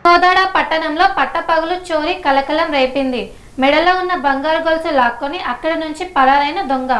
కోదాడ పట్టణంలో పట్టపగలు చోరీ కలకలం రేపింది. మెడలో ఉన్న బంగారు గొలుసు లాక్కొని అక్కడి నుంచి పరారైన దొంగ.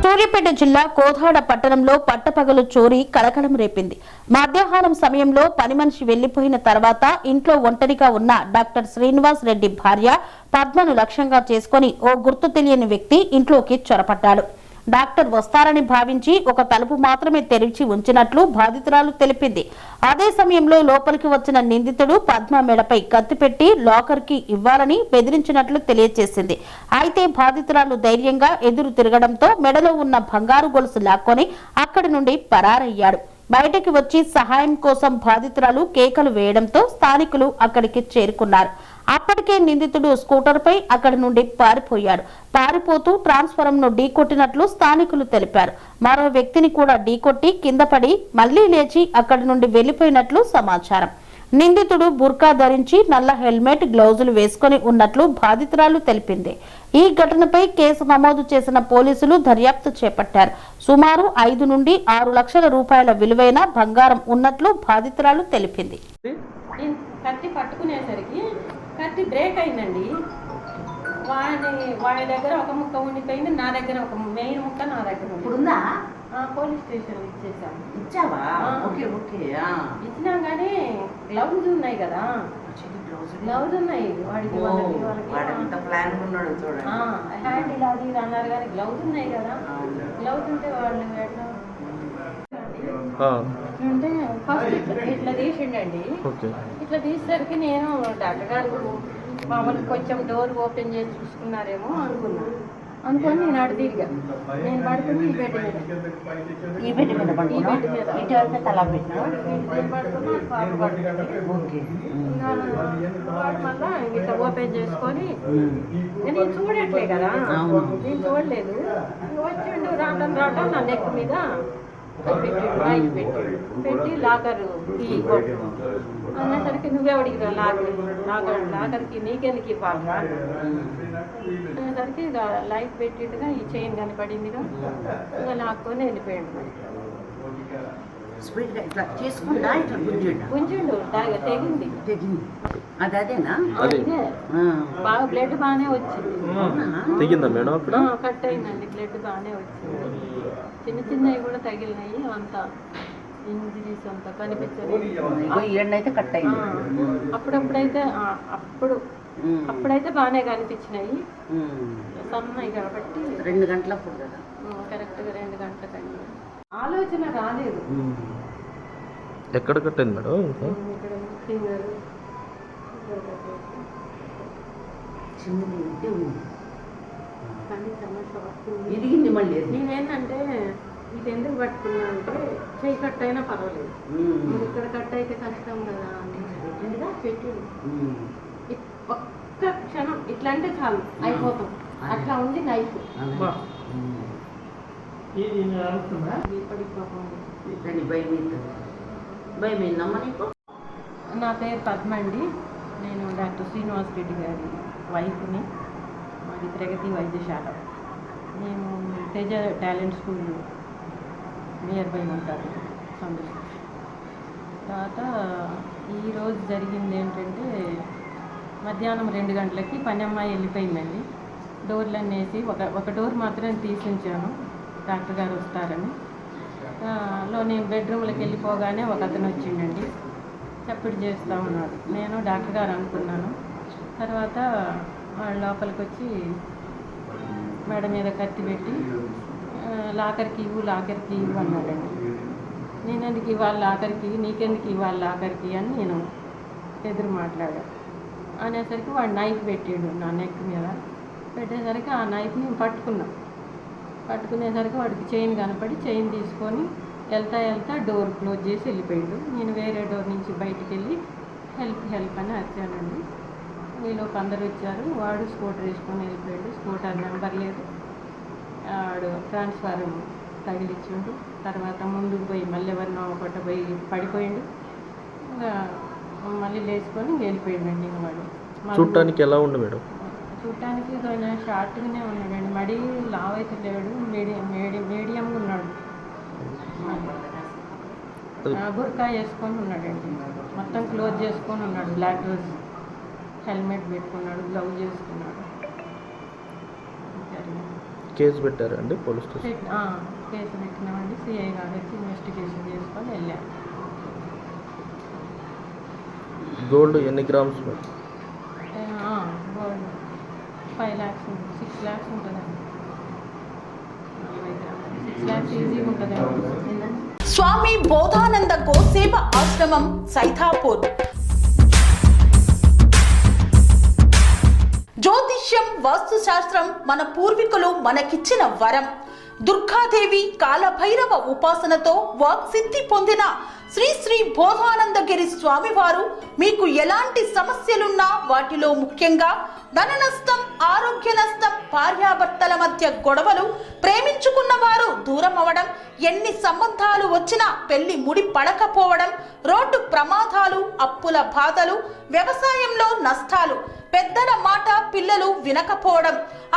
సూర్యాపేట జిల్లా కోదాడ పట్టణంలో పట్టపగలు చోరీ కలకలం రేపింది. మధ్యాహ్నం సమయంలో పని మనిషి వెళ్లిపోయిన తర్వాత ఇంట్లో ఒంటరిగా ఉన్న డాక్టర్ శ్రీనివాస్ రెడ్డి భార్య పద్మను లక్ష్యంగా చేసుకుని ఓ గుర్తు తెలియని వ్యక్తి ఇంట్లోకి చొరపడ్డాడు. డాక్టర్ వస్తారని భావించి ఒక తలుపు మాత్రమే తెరిచి ఉంచినట్లు బాధితురాలు తెలిపింది. అదే సమయంలో లోపలికి వచ్చిన నిందితుడు పద్మ మెడపై కత్తి పెట్టి లాకర్ కి ఇవ్వాలని బెదిరించినట్లు తెలియజేసింది. అయితే బాధితురాలు ధైర్యంగా ఎదురు తిరగడంతో మెడలో ఉన్న బంగారు గొలుసు లాక్కొని అక్కడి నుండి పరారయ్యాడు. బయటకి వచ్చి సహాయం కోసం బాధితురాలు కేకలు వేయడంతో స్థానికులు అక్కడికి చేరుకున్నారు. అప్పటికే నిందితుడు స్కూటర్ పై అక్కడి నుండి పారిపోయాడు. పారిపోతూ ట్రాన్స్ఫారం ను ఢీకొట్టినట్లు స్థానికులు తెలిపారు. మరో వ్యక్తిని కూడా ఢీకొట్టి కింద పడి మళ్లీ లేచి అక్కడి నుండి వెళ్లిపోయినట్లు సమాచారం. నిందితుడు బుర్కా ధరించి నల్ల హెల్మెట్, గ్లౌజులు వేసుకుని ఉన్నట్లు బాధితురాలు తెలిపింది. ఈ ఘటనపై కేసు నమోదు చేసిన పోలీసులు దర్యాప్తు చేపట్టారు. సుమారు 5 నుండి 6 లక్షల రూపాయల విలువైన బంగారం ఉన్నట్లు బాధితురాలు తెలిపింది. కత్తి పట్టుకునేసరికి కత్తి బ్రేక్ అయిందండి. వాడి దగ్గర ఒక ముక్క ఉండిపోయింది, నా దగ్గర ఒక మెయిన్ ముక్క నా దగ్గర ఇప్పుడుందా? పోలీస్ స్టేషన్ ఇచ్చేసాము. ఇచ్చావా? Okay okay. ఇచ్చినా కానీ గ్లౌజ్ ఉన్నాయి కదా, గ్లౌజ్ ఉన్నాయి వాడికి. హ్యాండ్ ఇలా అది అన్నారు కానీ గ్లౌజ్ ఉన్నాయి కదా. గ్లౌజ్ ఉంటే వాళ్ళు అంటే ఫస్ట్ ఇట్లా తీసిండండి. ఇట్లా తీసేసరికి నేను డాక్టర్ గారు మామూలు కొంచెం డోర్ ఓపెన్ చేసి చూసుకున్నారేమో అనుకొని నేను అడు తిరిగా. నేను పడుకుని ఈ బెడ్ మీద తల పెట్టినా మళ్ళా ఇట్లా ఓపెన్ చేసుకొని నేను చూడట్లే కదా, నేను చూడలేదు. వచ్చిండు రావటం నా నెక్ మీద పెట్టి లాకర్ అనేసరికి నువ్వే అడిగిరా లాకర్కి నీకెందుకు ఇవ్వాలి అనేసరికి లైట్ పెట్టిట్టుగా ఈ చైన్ కనపడిందిగా ఇంకా లాక్కొని వెళ్ళిపోయాడు. గుంజిండు తెగింది. అదేనా? ఇదే బాగా బ్లడ్ బాగానే వచ్చింది. కట్ అయిందండి, బ్లడ్ బాగానే వచ్చింది. చిన్న చిన్నవి కూడా తగిలినాయి. అంతా ఇంజరీస్ అంతా కనిపించలేదు. కట్ అయింది. అప్పుడైతే బాగానే కనిపించినాయి. సన్నయి కాబట్టి 2 గంటలప్పుడు కదా, కరెక్ట్గా 2 గంటలకండి. ఆలోచన రాలేదు. ఎక్కడ కట్టింది మేడం? ఇక్కడ ఫింగర్ ఇరిగింది. మళ్ళీ నేనేంటంటే ఇది ఎందుకు పట్టుకున్నా అంటే చెయ్యి కట్ అయినా పర్వాలేదు, ఇక్కడ కట్ అయితే కష్టం కదా అని పెట్టి ఒక్క క్షణం ఇట్లా అంటే చాలు అయిపోతాం. అట్లా ఉంది నైఫ్. నా పేరు పద్మ అండి. నేను డాక్టర్ శ్రీనివాస్ రెడ్డి గారి వైఫ్ని. మాది ప్రగతి వైద్యశాల. నేను Teja talent school near by ఉంటాను సందులో. తర్వాత ఈరోజు జరిగింది ఏంటంటే మధ్యాహ్నం 2 గంటలకి పని అమ్మాయి వెళ్ళిపోయిందండి. డోర్లన్నీ వేసి ఒక డోర్ మాత్రం తీసి ఉంచాను, డాక్టర్ గారు వస్తారని. నేను బెడ్రూమ్లోకి వెళ్ళిపోగానే ఒక అతను వచ్చిండండి, చప్పుడు చేస్తూ ఉన్నాడు. నేను డాక్టర్ గారు అనుకున్నాను. తర్వాత వాళ్ళ లోపలికి వచ్చి మెడ మీద కత్తి పెట్టి లాకర్కి ఇవ్వు అన్నాడండి. నేను ఎందుకు ఇవ్వాలి లాకర్కి, నీకెందుకు ఇవ్వాలి లాకర్కి అని నేను ఎదురు మాట్లాడా. అనేసరికి వాడు నైఫ్ పెట్టాడు నా నెక్ మీద. పెట్టేసరికి ఆ నైఫ్ని పట్టుకునేసరికి వాడికి చైన్ కనపడి చైన్ తీసుకొని వెళ్తా డోర్ క్లోజ్ చేసి వెళ్ళిపోయాడు. నేను వేరే డోర్ నుంచి బయటికి వెళ్ళి హెల్ప్ అని అరిచానండి. వీళ్ళకి అందరు వచ్చారు. వాడు స్కూటర్ వేసుకొని వెళ్ళిపోయాడు. స్కూటర్ నెంబర్ లేదు. వాడు ట్రాన్స్ఫారం తగిలిచ్చిండు. తర్వాత ముందుకు పోయి మళ్ళీ ఎవరినో కొట్టబోయి పడిపోయిండు. ఇంకా మళ్ళీ లేచుకొని వెళ్ళిపోయాడండి. ఇంకా వాడు చూడటానికి ఎలా ఉండు మేడం? చూడటానికి కొంచెం షార్ట్గానే ఉన్నాడండి, మడి లావ్ అయితే లేడు, మీడియంగా ఉన్నాడు. బుర్కా వేసుకొని ఉన్నాడండి. మొత్తం క్లోజ్ చేసుకొని ఉన్నాడు. బ్లాక్ డ్రెస్, హెల్మెట్ పెట్టుకున్నాడు, గ్లౌజ్ చేసుకున్నాడు. కేసు పెట్టారండి పోలీస్ స్టేషన్? కేసు పెట్టినామండి. సిఐ గారు వచ్చి ఇన్వెస్టిగేషన్ చేసుకొని వెళ్ళారు. గోల్డ్ ఎన్ని grams madam? Gold 5 lakhs 6 lakhs ఉంటుందండి. 40 గ్రాములు 6 lakhs ఈజీగా ఉంటుందండి. స్వామి బోధానంద గోసేవ ఆశ్రమం సైథాపూర్. జ్యోతిష్యం, వాస్తుశాస్త్రం మన పూర్వీకులు మనకిచ్చిన వరం. దుర్గాదేవి, కాలభైరవ ఉపాసనతో వాక్సిద్ధి పొందిన శ్రీ శ్రీ బోధానందగిరి స్వామివారు మీకు ఎలాంటి సమస్యలున్నా, వాటిలో ముఖ్యంగా ధన నష్టం, ఆరోగ్య నష్టం, భార్యాభర్తల మధ్య గొడవలు, ప్రేమించుకున్న వారు దూరం అవడం, ఎన్ని సంబంధాలు వచ్చినా పెళ్లి ముడి పడకపోవడం, రోడ్డు ప్రమాదాలు, అప్పుల బాధలు, వ్యవసాయంలో నష్టాలు, పెద్దల మాట పిల్లలు వినకపోవడం,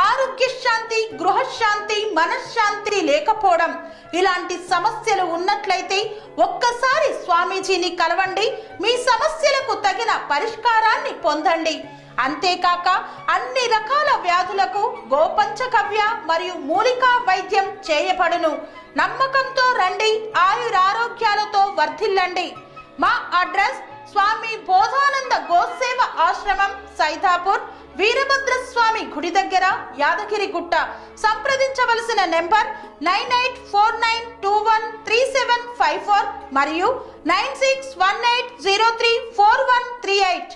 ఆరోగ్య శాంతి, గృహశాంతి, మనశ్శాంతి లేకపోవడం, ఇలాంటి సమస్యలు ఉన్నట్లయితే ఒక్కసారి స్వామీజీని కలవండి. మీ సమస్యలకు తగిన పరిష్కారాన్ని పొందండి. అంతేకాక అన్ని రకాల వ్యాధులకు గోపంచకవ్య మరియు మూలికా వైద్యం చేయబడును. నమ్మకంతో రండి, ఆయురారోగ్యాలతో వర్ధిల్లండి. మా అడ్రస్ స్వామి బోధానంద గోసేవ ఆశ్రమం సైథాపూర్, వీరభద్రస్వామి గుడి దగ్గర, యాదగిరిగుట్ట. సంప్రదించవలసిన నెంబర్ 9849213754 మరియు 9618034138.